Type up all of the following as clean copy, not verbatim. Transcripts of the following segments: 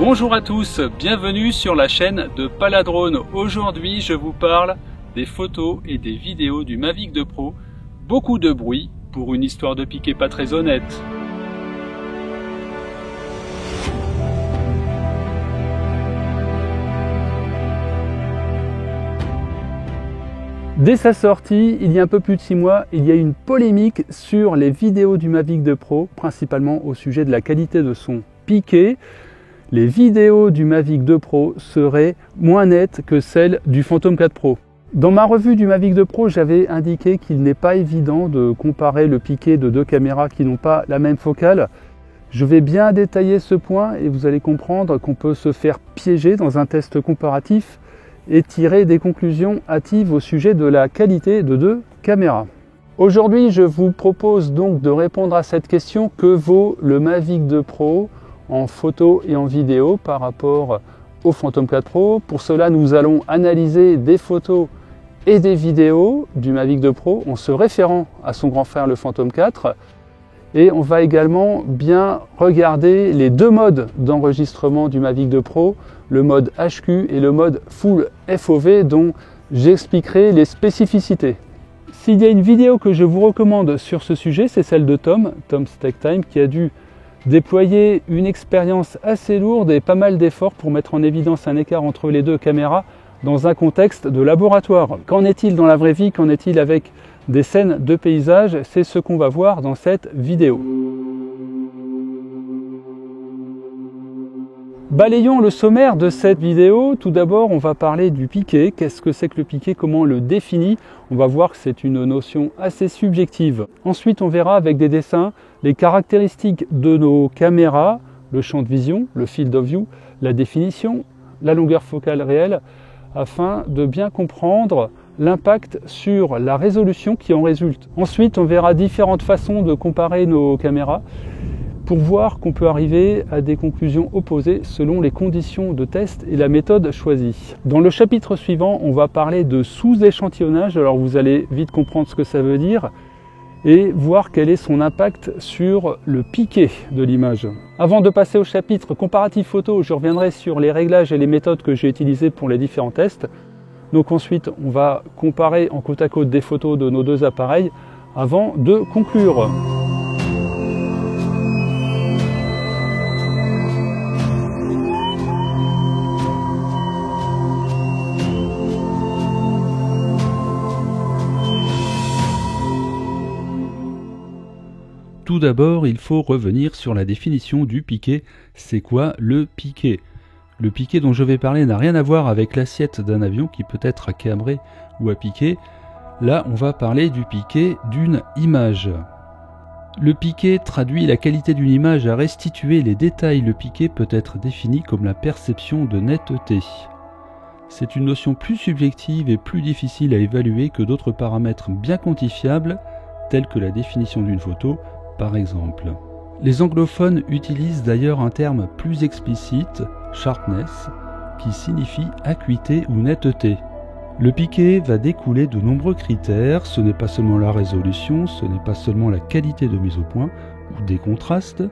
Bonjour à tous, bienvenue sur la chaîne de Paladrone. Aujourd'hui, je vous parle des photos et des vidéos du Mavic 2 Pro. Beaucoup de bruit pour une histoire de piqué pas très honnête. Dès sa sortie, il y a un peu plus de 6 mois, il y a eu une polémique sur les vidéos du Mavic 2 Pro, principalement au sujet de la qualité de son piqué. Les vidéos du Mavic 2 Pro seraient moins nettes que celles du Phantom 4 Pro. Dans ma revue du Mavic 2 Pro, j'avais indiqué qu'il n'est pas évident de comparer le piqué de deux caméras qui n'ont pas la même focale. Je vais bien détailler ce point et vous allez comprendre qu'on peut se faire piéger dans un test comparatif et tirer des conclusions hâtives au sujet de la qualité de deux caméras. Aujourd'hui, je vous propose donc de répondre à cette question: que vaut le Mavic 2 Pro en photo et en vidéo par rapport au Phantom 4 Pro? Pour cela, nous allons analyser des photos et des vidéos du Mavic 2 Pro en se référant à son grand frère le Phantom 4. Et on va également bien regarder les deux modes d'enregistrement du Mavic 2 Pro, le mode HQ et le mode Full FOV, dont j'expliquerai les spécificités. S'il y a une vidéo que je vous recommande sur ce sujet, c'est celle de Tom's Tech Time, qui a dû déployer une expérience assez lourde et pas mal d'efforts pour mettre en évidence un écart entre les deux caméras dans un contexte de laboratoire. Qu'en est-il dans la vraie vie? Qu'en est-il avec des scènes de paysage? C'est ce qu'on va voir dans cette vidéo. Balayons le sommaire de cette vidéo. Tout d'abord, on va parler du piqué. Qu'est-ce que c'est que le piqué? Comment on le définit? On va voir que c'est une notion assez subjective. Ensuite, on verra avec des dessins les caractéristiques de nos caméras, le champ de vision, le field of view, la définition, la longueur focale réelle, afin de bien comprendre l'impact sur la résolution qui en résulte. Ensuite, on verra différentes façons de comparer nos caméras pour voir qu'on peut arriver à des conclusions opposées selon les conditions de test et la méthode choisie. Dans le chapitre suivant, on va parler de sous-échantillonnage. Alors vous allez vite comprendre ce que ça veut dire et voir quel est son impact sur le piqué de l'image. Avant de passer au chapitre comparatif photo, je reviendrai sur les réglages et les méthodes que j'ai utilisées pour les différents tests. Donc ensuite, on va comparer en côte à côte des photos de nos deux appareils avant de conclure. Tout d'abord, il faut revenir sur la définition du piqué. C'est quoi le piqué? Le piqué dont je vais parler n'a rien à voir avec l'assiette d'un avion qui peut être à cambrer ou à piquer. Là, on va parler du piqué d'une image. Le piqué traduit la qualité d'une image à restituer les détails. Le piqué peut être défini comme la perception de netteté. C'est une notion plus subjective et plus difficile à évaluer que d'autres paramètres bien quantifiables, tels que la définition d'une photo, par exemple. Les anglophones utilisent d'ailleurs un terme plus explicite, sharpness, qui signifie acuité ou netteté. Le piqué va découler de nombreux critères. Ce n'est pas seulement la résolution, ce n'est pas seulement la qualité de mise au point ou des contrastes.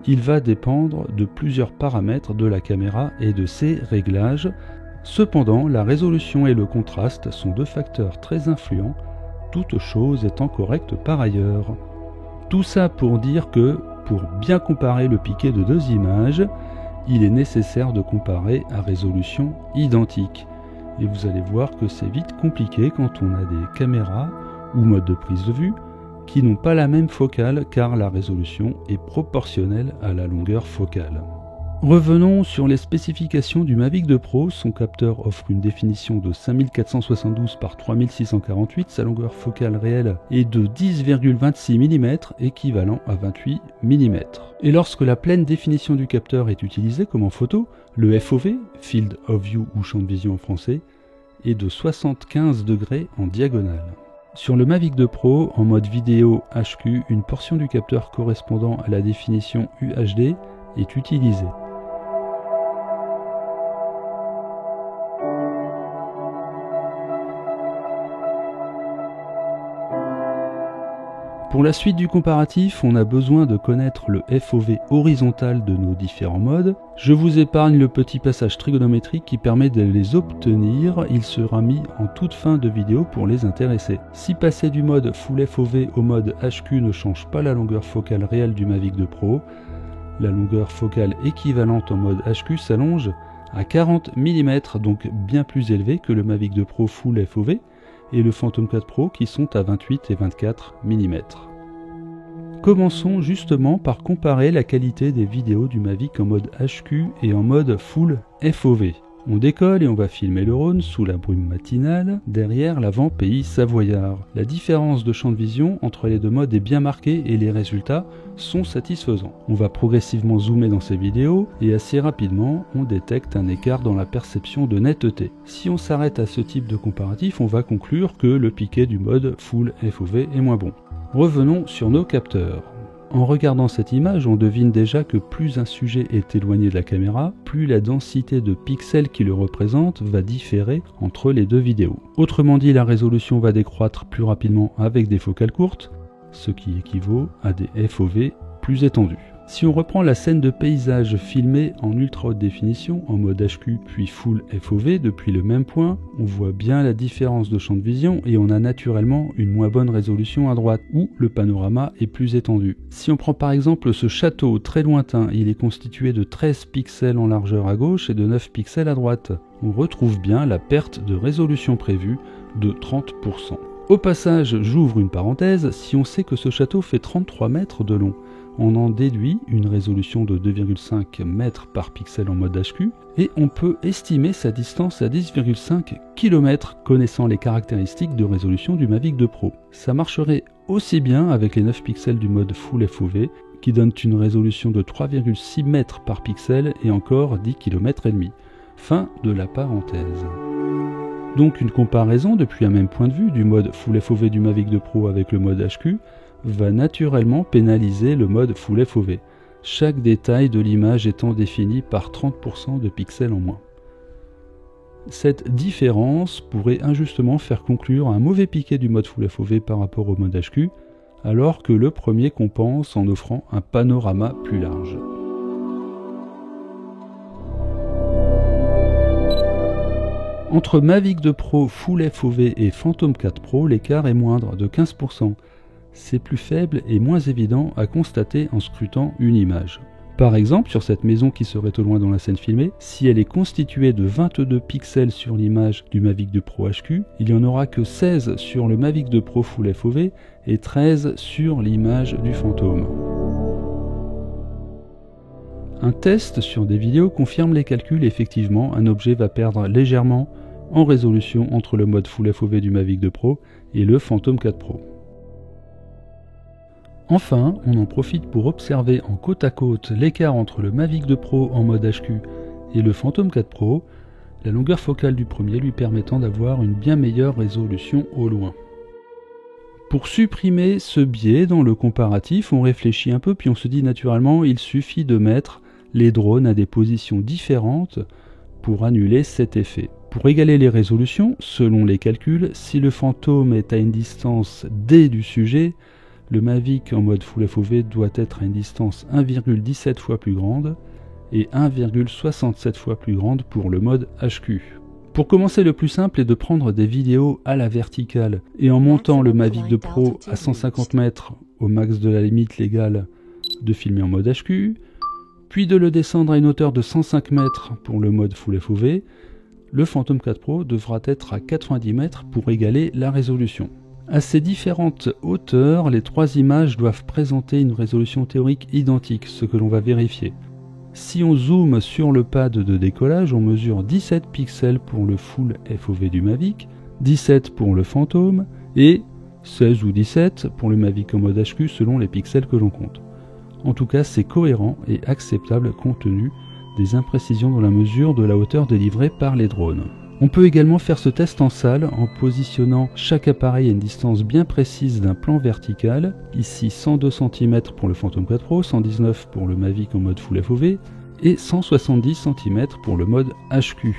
Il va dépendre de plusieurs paramètres de la caméra et de ses réglages. Cependant, la résolution et le contraste sont deux facteurs très influents, toute chose étant correcte par ailleurs. Tout ça pour dire que, pour bien comparer le piqué de deux images, il est nécessaire de comparer à résolution identique. Et vous allez voir que c'est vite compliqué quand on a des caméras ou modes de prise de vue qui n'ont pas la même focale, car la résolution est proportionnelle à la longueur focale. Revenons sur les spécifications du Mavic 2 Pro. Son capteur offre une définition de 5472 par 3648. Sa longueur focale réelle est de 10,26 mm, équivalent à 28 mm. Et lorsque la pleine définition du capteur est utilisée comme en photo, le FOV, Field of View ou champ de vision en français, est de 75 degrés en diagonale. Sur le Mavic 2 Pro, en mode vidéo HQ, une portion du capteur correspondant à la définition UHD est utilisée. Pour la suite du comparatif, on a besoin de connaître le FOV horizontal de nos différents modes. Je vous épargne le petit passage trigonométrique qui permet de les obtenir, il sera mis en toute fin de vidéo pour les intéresser. Si passer du mode Full FOV au mode HQ ne change pas la longueur focale réelle du Mavic 2 Pro, la longueur focale équivalente en mode HQ s'allonge à 40 mm, donc bien plus élevé que le Mavic 2 Pro Full FOV et le Phantom 4 Pro qui sont à 28 et 24 mm. Commençons justement par comparer la qualité des vidéos du Mavic en mode HQ et en mode Full FOV. On décolle et on va filmer le Rhône sous la brume matinale, derrière l'avant-pays savoyard. La différence de champ de vision entre les deux modes est bien marquée et les résultats sont satisfaisants. On va progressivement zoomer dans ces vidéos et assez rapidement on détecte un écart dans la perception de netteté. Si on s'arrête à ce type de comparatif, on va conclure que le piqué du mode Full FOV est moins bon. Revenons sur nos capteurs. En regardant cette image, on devine déjà que plus un sujet est éloigné de la caméra, plus la densité de pixels qui le représente va différer entre les deux vidéos. Autrement dit, la résolution va décroître plus rapidement avec des focales courtes, ce qui équivaut à des FOV plus étendus. Si on reprend la scène de paysage filmée en ultra haute définition, en mode HQ puis Full FOV depuis le même point, on voit bien la différence de champ de vision et on a naturellement une moins bonne résolution à droite, où le panorama est plus étendu. Si on prend par exemple ce château très lointain, il est constitué de 13 pixels en largeur à gauche et de 9 pixels à droite. On retrouve bien la perte de résolution prévue de 30%. Au passage, j'ouvre une parenthèse, si on sait que ce château fait 33 mètres de long, on en déduit une résolution de 2,5 mètres par pixel en mode HQ et on peut estimer sa distance à 10,5 km connaissant les caractéristiques de résolution du Mavic 2 Pro. Ça marcherait aussi bien avec les 9 pixels du mode Full FOV qui donnent une résolution de 3,6 mètres par pixel et encore 10 km et demi. Fin de la parenthèse. Donc une comparaison depuis un même point de vue du mode Full FOV du Mavic 2 Pro avec le mode HQ va naturellement pénaliser le mode Full FOV, chaque détail de l'image étant défini par 30% de pixels en moins. Cette différence pourrait injustement faire conclure un mauvais piqué du mode Full FOV par rapport au mode HQ, alors que le premier compense en offrant un panorama plus large. Entre Mavic 2 Pro Full FOV et Phantom 4 Pro, l'écart est moindre de 15%. C'est plus faible et moins évident à constater en scrutant une image. Par exemple, sur cette maison qui serait au loin dans la scène filmée, si elle est constituée de 22 pixels sur l'image du Mavic 2 Pro HQ, il n'y en aura que 16 sur le Mavic 2 Pro Full FOV et 13 sur l'image du fantôme. Un test sur des vidéos confirme les calculs et effectivement, un objet va perdre légèrement en résolution entre le mode Full FOV du Mavic 2 Pro et le Phantom 4 Pro. Enfin, on en profite pour observer en côte à côte l'écart entre le Mavic 2 Pro en mode HQ et le Phantom 4 Pro, la longueur focale du premier lui permettant d'avoir une bien meilleure résolution au loin. Pour supprimer ce biais dans le comparatif, on réfléchit un peu puis on se dit naturellement il suffit de mettre les drones à des positions différentes pour annuler cet effet. Pour égaler les résolutions, selon les calculs, si le fantôme est à une distance D du sujet, le Mavic en mode Full FOV doit être à une distance 1,17 fois plus grande et 1,67 fois plus grande pour le mode HQ. Pour commencer, le plus simple est de prendre des vidéos à la verticale et en montant le Mavic 2 Pro à 150 mètres au max de la limite légale de filmer en mode HQ, puis de le descendre à une hauteur de 105 mètres pour le mode Full FOV, le Phantom 4 Pro devra être à 90 mètres pour égaler la résolution. À ces différentes hauteurs, les trois images doivent présenter une résolution théorique identique, ce que l'on va vérifier. Si on zoome sur le pad de décollage, on mesure 17 pixels pour le Full FOV du Mavic, 17 pour le Phantom et 16 ou 17 pour le Mavic en mode HQ selon les pixels que l'on compte. En tout cas, c'est cohérent et acceptable compte tenu des imprécisions dans la mesure de la hauteur délivrée par les drones. On peut également faire ce test en salle en positionnant chaque appareil à une distance bien précise d'un plan vertical, ici 102 cm pour le Phantom 4 Pro, 119 pour le Mavic en mode Full FOV et 170 cm pour le mode HQ.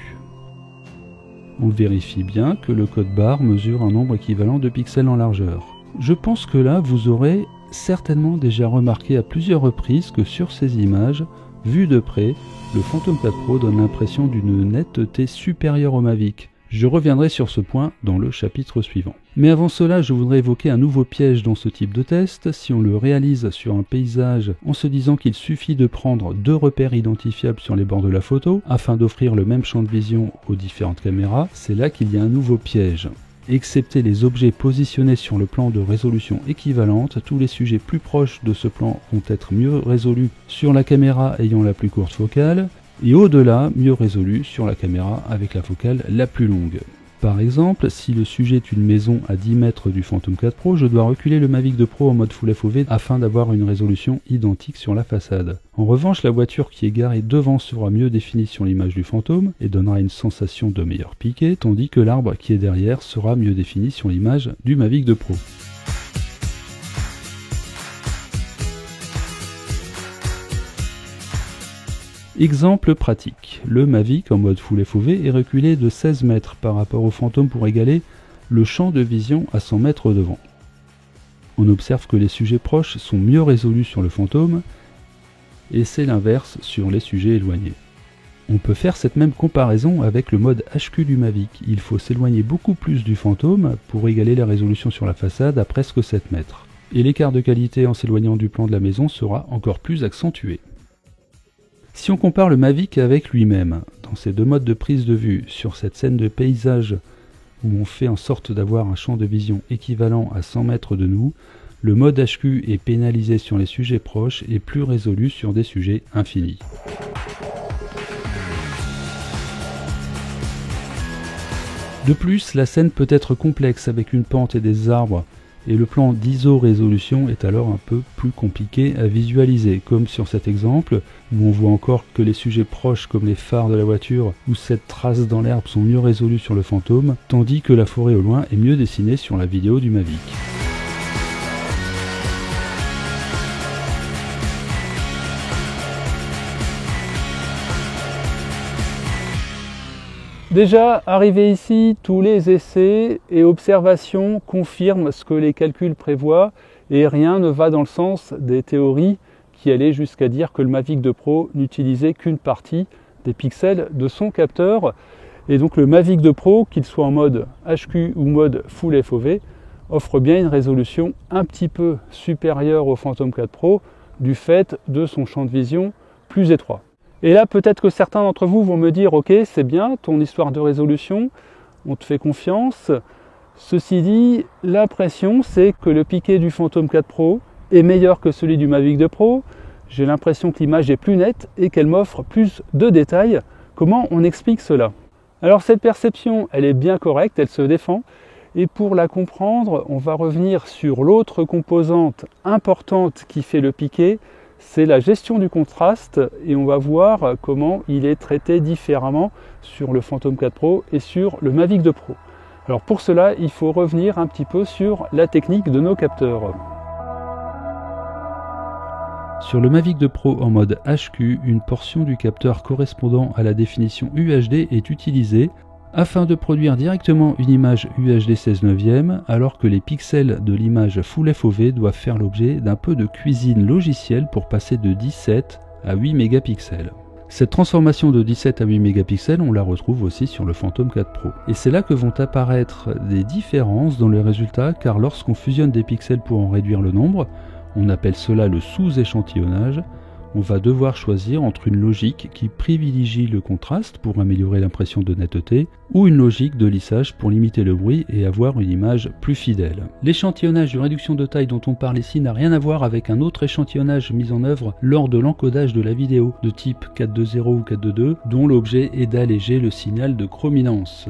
On vérifie bien que le code barre mesure un nombre équivalent de pixels en largeur. Je pense que là, vous aurez certainement déjà remarqué à plusieurs reprises que sur ces images, vues de près, le Phantom 4 Pro donne l'impression d'une netteté supérieure au Mavic. Je reviendrai sur ce point dans le chapitre suivant. Mais avant cela, je voudrais évoquer un nouveau piège dans ce type de test. Si on le réalise sur un paysage en se disant qu'il suffit de prendre 2 repères identifiables sur les bords de la photo afin d'offrir le même champ de vision aux différentes caméras, c'est là qu'il y a un nouveau piège. Excepté les objets positionnés sur le plan de résolution équivalente, tous les sujets plus proches de ce plan vont être mieux résolus sur la caméra ayant la plus courte focale, et au-delà, mieux résolus sur la caméra avec la focale la plus longue. Par exemple, si le sujet est une maison à 10 mètres du Phantom 4 Pro, je dois reculer le Mavic 2 Pro en mode Full FOV afin d'avoir une résolution identique sur la façade. En revanche, la voiture qui est garée devant sera mieux définie sur l'image du fantôme et donnera une sensation de meilleur piqué, tandis que l'arbre qui est derrière sera mieux défini sur l'image du Mavic 2 Pro. Exemple pratique, le Mavic en mode Full FOV est reculé de 16 mètres par rapport au fantôme pour égaler le champ de vision à 100 mètres devant. On observe que les sujets proches sont mieux résolus sur le fantôme et c'est l'inverse sur les sujets éloignés. On peut faire cette même comparaison avec le mode HQ du Mavic. Il faut s'éloigner beaucoup plus du fantôme pour égaler la résolution sur la façade à presque 7 mètres. Et l'écart de qualité en s'éloignant du plan de la maison sera encore plus accentué. Si on compare le Mavic avec lui-même, dans ces 2 modes de prise de vue, sur cette scène de paysage où on fait en sorte d'avoir un champ de vision équivalent à 100 mètres de nous, le mode HQ est pénalisé sur les sujets proches et plus résolu sur des sujets infinis. De plus, la scène peut être complexe avec une pente et des arbres, et le plan d'iso-résolution est alors un peu plus compliqué à visualiser, comme sur cet exemple, où on voit encore que les sujets proches comme les phares de la voiture ou cette trace dans l'herbe sont mieux résolus sur le fantôme, tandis que la forêt au loin est mieux dessinée sur la vidéo du Mavic. Déjà, arrivé ici, tous les essais et observations confirment ce que les calculs prévoient et rien ne va dans le sens des théories qui allaient jusqu'à dire que le Mavic 2 Pro n'utilisait qu'une partie des pixels de son capteur. Et donc le Mavic 2 Pro, qu'il soit en mode HQ ou mode Full FOV, offre bien une résolution un petit peu supérieure au Phantom 4 Pro du fait de son champ de vision plus étroit. Et là, peut-être que certains d'entre vous vont me dire « Ok, c'est bien, ton histoire de résolution, on te fait confiance. » Ceci dit, l'impression, c'est que le piqué du Phantom 4 Pro est meilleur que celui du Mavic 2 Pro. J'ai l'impression que l'image est plus nette et qu'elle m'offre plus de détails. Comment on explique cela? Alors cette perception, elle est bien correcte, elle se défend. Et pour la comprendre, on va revenir sur l'autre composante importante qui fait le piqué, c'est la gestion du contraste et on va voir comment il est traité différemment sur le Phantom 4 Pro et sur le Mavic 2 Pro. Alors pour cela, il faut revenir un petit peu sur la technique de nos capteurs. Sur le Mavic 2 Pro en mode HQ, une portion du capteur correspondant à la définition UHD est utilisée afin de produire directement une image UHD 16:9, alors que les pixels de l'image Full FOV doivent faire l'objet d'un peu de cuisine logicielle pour passer de 17 à 8 mégapixels. Cette transformation de 17 à 8 mégapixels, on la retrouve aussi sur le Phantom 4 Pro. Et c'est là que vont apparaître des différences dans le résultat, car lorsqu'on fusionne des pixels pour en réduire le nombre, on appelle cela le sous-échantillonnage. On va devoir choisir entre une logique qui privilégie le contraste pour améliorer l'impression de netteté ou une logique de lissage pour limiter le bruit et avoir une image plus fidèle. L'échantillonnage de réduction de taille dont on parle ici n'a rien à voir avec un autre échantillonnage mis en œuvre lors de l'encodage de la vidéo de type 4.2.0 ou 4.2.2 dont l'objet est d'alléger le signal de chrominance.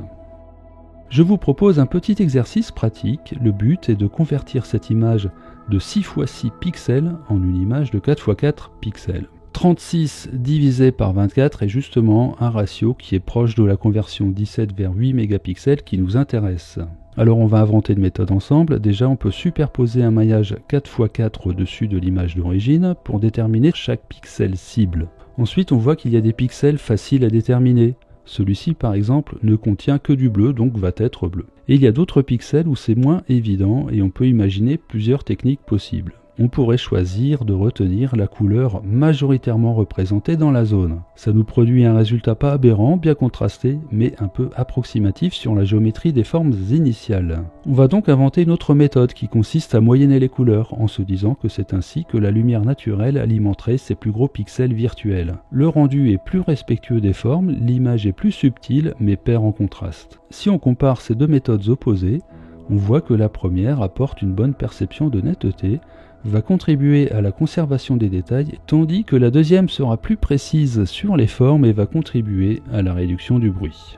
Je vous propose un petit exercice pratique. Le but est de convertir cette image de 6x6 pixels en une image de 4x4 pixels. 36 divisé par 24 est justement un ratio qui est proche de la conversion 17 vers 8 mégapixels qui nous intéresse. Alors on va inventer une méthode ensemble. Déjà on peut superposer un maillage 4x4 au-dessus de l'image d'origine pour déterminer chaque pixel cible. Ensuite on voit qu'il y a des pixels faciles à déterminer. Celui-ci par exemple ne contient que du bleu, donc va être bleu. Et il y a d'autres pixels où c'est moins évident et on peut imaginer plusieurs techniques possibles. On pourrait choisir de retenir la couleur majoritairement représentée dans la zone. Ça nous produit un résultat pas aberrant, bien contrasté, mais un peu approximatif sur la géométrie des formes initiales. On va donc inventer une autre méthode qui consiste à moyenner les couleurs, en se disant que c'est ainsi que la lumière naturelle alimenterait ces plus gros pixels virtuels. Le rendu est plus respectueux des formes, l'image est plus subtile, mais perd en contraste. Si on compare ces deux méthodes opposées, on voit que la première apporte une bonne perception de netteté, va contribuer à la conservation des détails, tandis que la deuxième sera plus précise sur les formes et va contribuer à la réduction du bruit.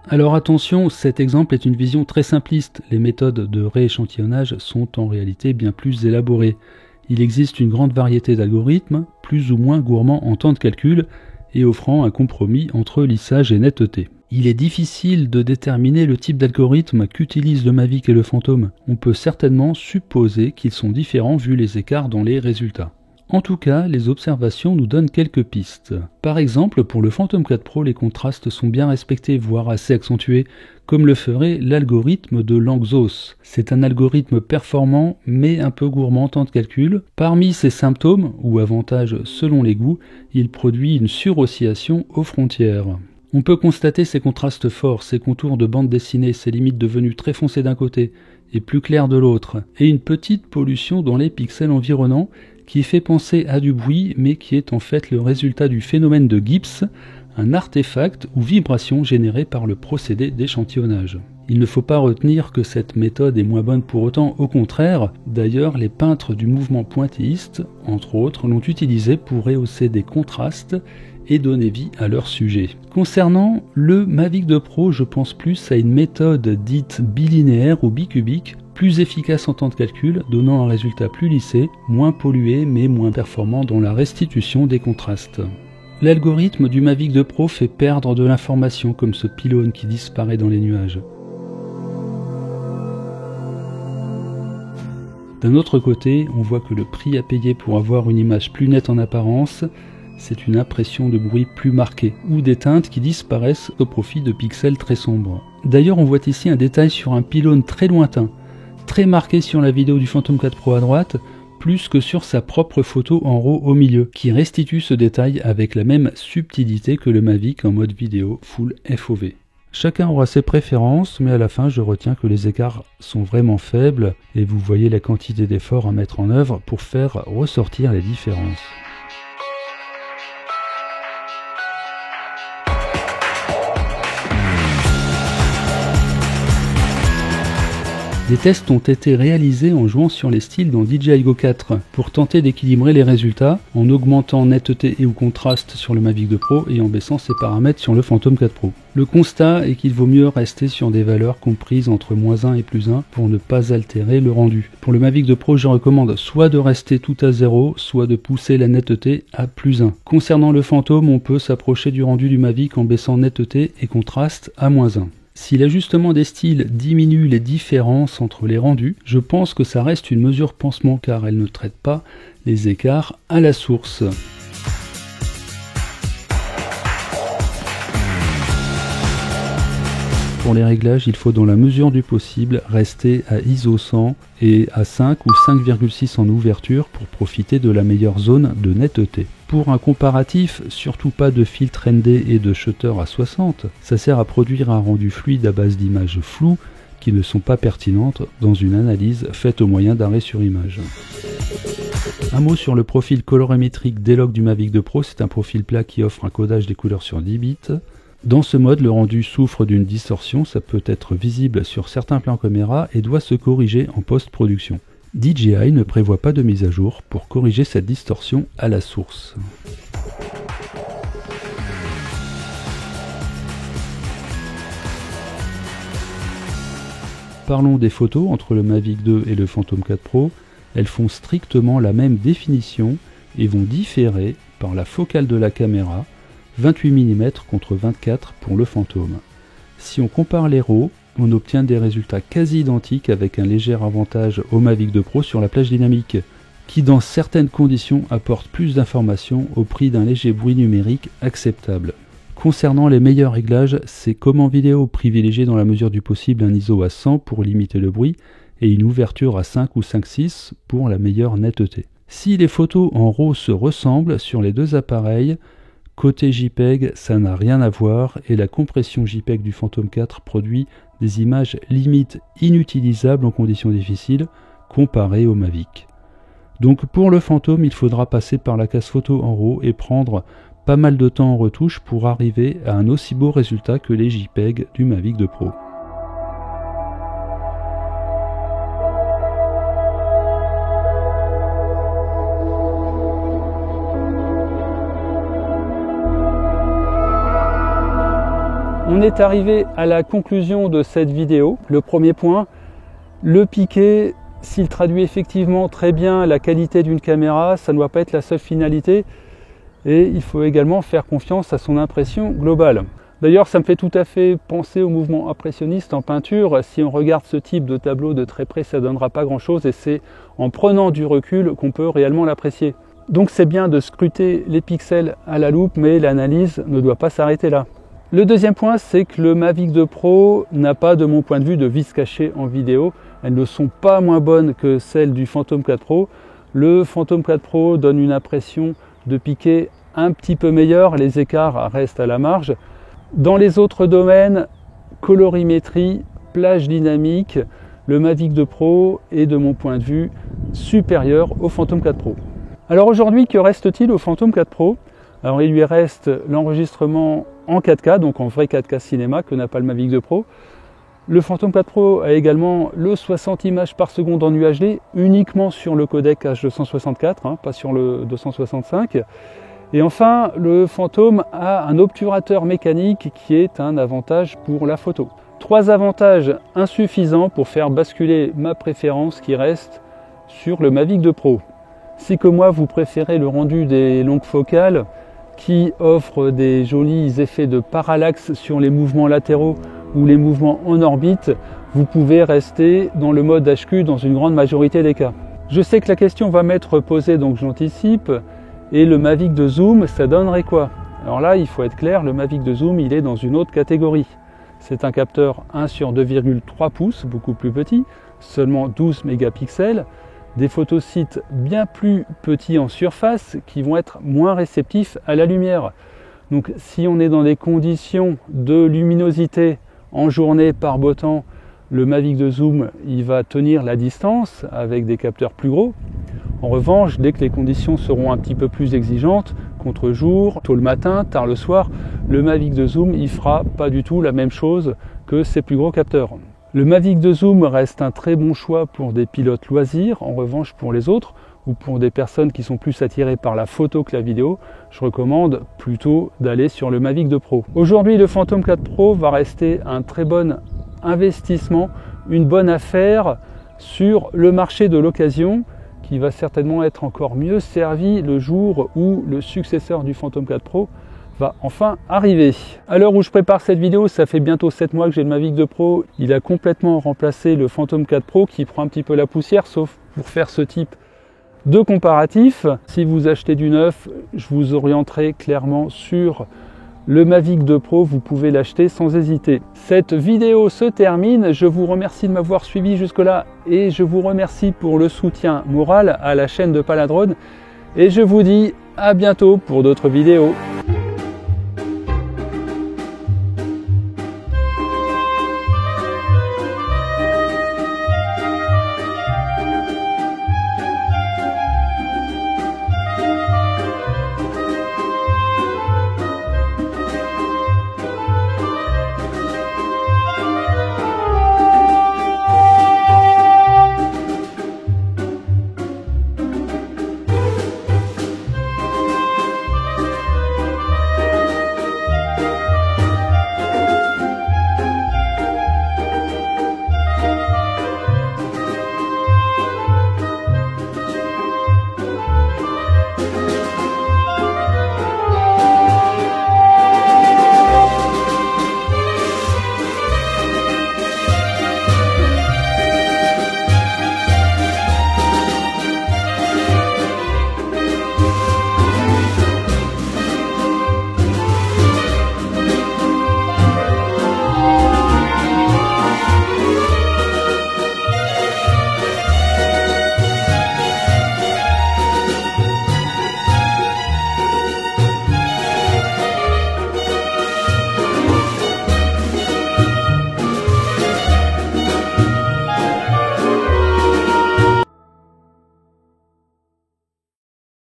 Alors attention, cet exemple est une vision très simpliste. Les méthodes de rééchantillonnage sont en réalité bien plus élaborées. Il existe une grande variété d'algorithmes, plus ou moins gourmands en temps de calcul, et offrant un compromis entre lissage et netteté. Il est difficile de déterminer le type d'algorithme qu'utilisent le Mavic et le Phantom. On peut certainement supposer qu'ils sont différents vu les écarts dans les résultats. En tout cas, les observations nous donnent quelques pistes. Par exemple, pour le Phantom 4 Pro, les contrastes sont bien respectés, voire assez accentués, comme le ferait l'algorithme de Lanczos. C'est un algorithme performant, mais un peu gourmand en temps de calcul. Parmi ses symptômes, ou avantages selon les goûts, il produit une suroscillation aux frontières. On peut constater ces contrastes forts, ces contours de bande dessinée, ces limites devenues très foncées d'un côté et plus claires de l'autre, et une petite pollution dans les pixels environnants qui fait penser à du bruit, mais qui est en fait le résultat du phénomène de Gibbs, un artefact ou vibration générée par le procédé d'échantillonnage. Il ne faut pas retenir que cette méthode est moins bonne pour autant, au contraire. D'ailleurs, les peintres du mouvement pointilliste, entre autres, l'ont utilisé pour rehausser des contrastes et donner vie à leur sujet. Concernant le Mavic 2 Pro, je pense plus à une méthode dite bilinéaire ou bicubique, plus efficace en temps de calcul, donnant un résultat plus lissé, moins pollué mais moins performant dans la restitution des contrastes. L'algorithme du Mavic 2 Pro fait perdre de l'information comme ce pylône qui disparaît dans les nuages. D'un autre côté, on voit que le prix à payer pour avoir une image plus nette en apparence, c'est une impression de bruit plus marquée, ou des teintes qui disparaissent au profit de pixels très sombres. D'ailleurs, on voit ici un détail sur un pylône très lointain, très marqué sur la vidéo du Phantom 4 Pro à droite, plus que sur sa propre photo en RAW au milieu, qui restitue ce détail avec la même subtilité que le Mavic en mode vidéo Full FOV. Chacun aura ses préférences, mais à la fin je retiens que les écarts sont vraiment faibles, et vous voyez la quantité d'efforts à mettre en œuvre pour faire ressortir les différences. Des tests ont été réalisés en jouant sur les styles dans DJI Go 4 pour tenter d'équilibrer les résultats en augmentant netteté et ou contraste sur le Mavic 2 Pro et en baissant ses paramètres sur le Phantom 4 Pro. Le constat est qu'il vaut mieux rester sur des valeurs comprises entre -1 et +1 pour ne pas altérer le rendu. Pour le Mavic 2 Pro, je recommande soit de rester tout à 0, soit de pousser la netteté à +1. Concernant le Phantom, on peut s'approcher du rendu du Mavic en baissant netteté et contraste à -1. Si l'ajustement des styles diminue les différences entre les rendus, je pense que ça reste une mesure pansement car elle ne traite pas les écarts à la source. Pour les réglages, il faut dans la mesure du possible rester à ISO 100 et à 5 ou 5,6 en ouverture pour profiter de la meilleure zone de netteté. Pour un comparatif, surtout pas de filtre ND et de shutter à 60, ça sert à produire un rendu fluide à base d'images floues qui ne sont pas pertinentes dans une analyse faite au moyen d'arrêt sur image. Un mot sur le profil colorimétrique D-Log du Mavic 2 Pro, c'est un profil plat qui offre un codage des couleurs sur 10 bits. Dans ce mode, le rendu souffre d'une distorsion, ça peut être visible sur certains plans caméra et doit se corriger en post-production. DJI ne prévoit pas de mise à jour pour corriger cette distorsion à la source. Parlons des photos entre le Mavic 2 et le Phantom 4 Pro. Elles font strictement la même définition et vont différer par la focale de la caméra, 28 mm contre 24 pour le Phantom. Si on compare les RAW, on obtient des résultats quasi identiques avec un léger avantage au Mavic 2 Pro sur la plage dynamique, qui dans certaines conditions apporte plus d'informations au prix d'un léger bruit numérique acceptable. Concernant les meilleurs réglages, c'est comme en vidéo, privilégier dans la mesure du possible un ISO à 100 pour limiter le bruit et une ouverture à 5 ou 5.6 pour la meilleure netteté. Si les photos en RAW se ressemblent sur les deux appareils, côté JPEG, ça n'a rien à voir et la compression JPEG du Phantom 4 produit des images limite inutilisables en conditions difficiles comparées au Mavic. Donc pour le Phantom, il faudra passer par la case photo en RAW et prendre pas mal de temps en retouche pour arriver à un aussi beau résultat que les JPEG du Mavic 2 Pro. On est arrivé à la conclusion de cette vidéo. Le premier point, le piqué, s'il traduit effectivement très bien la qualité d'une caméra, ça ne doit pas être la seule finalité. Et il faut également faire confiance à son impression globale. D'ailleurs, ça me fait tout à fait penser au mouvement impressionniste en peinture. Si on regarde ce type de tableau de très près, ça ne donnera pas grand-chose et c'est en prenant du recul qu'on peut réellement l'apprécier. Donc c'est bien de scruter les pixels à la loupe, mais l'analyse ne doit pas s'arrêter là. Le deuxième point, c'est que le Mavic 2 Pro n'a pas, de mon point de vue, de vis cachées en vidéo. Elles ne sont pas moins bonnes que celles du Phantom 4 Pro. Le Phantom 4 Pro donne une impression de piqué un petit peu meilleur, les écarts restent à la marge. Dans les autres domaines, colorimétrie, plage dynamique, le Mavic 2 Pro est de mon point de vue supérieur au Phantom 4 Pro. Alors aujourd'hui, que reste-t-il au Phantom 4 Pro? Alors il lui reste l'enregistrement en 4K, donc en vrai 4K cinéma que n'a pas le Mavic 2 Pro. Le Phantom 4 Pro a également le 60 images par seconde en UHD, uniquement sur le codec H264, pas sur le 265. Et enfin, le Phantom a un obturateur mécanique qui est un avantage pour la photo. 3 avantages insuffisants pour faire basculer ma préférence qui reste sur le Mavic 2 Pro. Si comme moi vous préférez le rendu des longues focales qui offre des jolis effets de parallaxe sur les mouvements latéraux ou les mouvements en orbite, vous pouvez rester dans le mode HQ dans une grande majorité des cas. Je sais que la question va m'être posée, donc j'anticipe. Et le Mavic de zoom, ça donnerait quoi? Alors là, il faut être clair, le Mavic de zoom, il est dans une autre catégorie. C'est un capteur 1 sur 2,3 pouces, beaucoup plus petit, seulement 12 mégapixels, des photosites bien plus petits en surface qui vont être moins réceptifs à la lumière. Donc si on est dans des conditions de luminosité en journée par beau temps, le Mavic de zoom, il va tenir la distance avec des capteurs plus gros. En revanche, dès que les conditions seront un petit peu plus exigeantes, contre-jour, tôt le matin, tard le soir, le Mavic de zoom, il fera pas du tout la même chose que ses plus gros capteurs. Le Mavic de zoom reste un très bon choix pour des pilotes loisirs. En revanche, pour les autres, ou pour des personnes qui sont plus attirées par la photo que la vidéo, je recommande plutôt d'aller sur le Mavic 2 Pro. Aujourd'hui, le Phantom 4 Pro va rester un très bon investissement, une bonne affaire sur le marché de l'occasion, qui va certainement être encore mieux servi le jour où le successeur du Phantom 4 Pro va enfin arriver. À l'heure où je prépare cette vidéo, ça fait bientôt 7 mois que j'ai le Mavic 2 Pro. Il a complètement remplacé le Phantom 4 Pro qui prend un petit peu la poussière, sauf pour faire ce type de comparatif. Si vous achetez du neuf, je vous orienterai clairement sur le Mavic 2 Pro, vous pouvez l'acheter sans hésiter. Cette vidéo se termine, je vous remercie de m'avoir suivi jusque-là et je vous remercie pour le soutien moral à la chaîne de Paladrone et je vous dis à bientôt pour d'autres vidéos.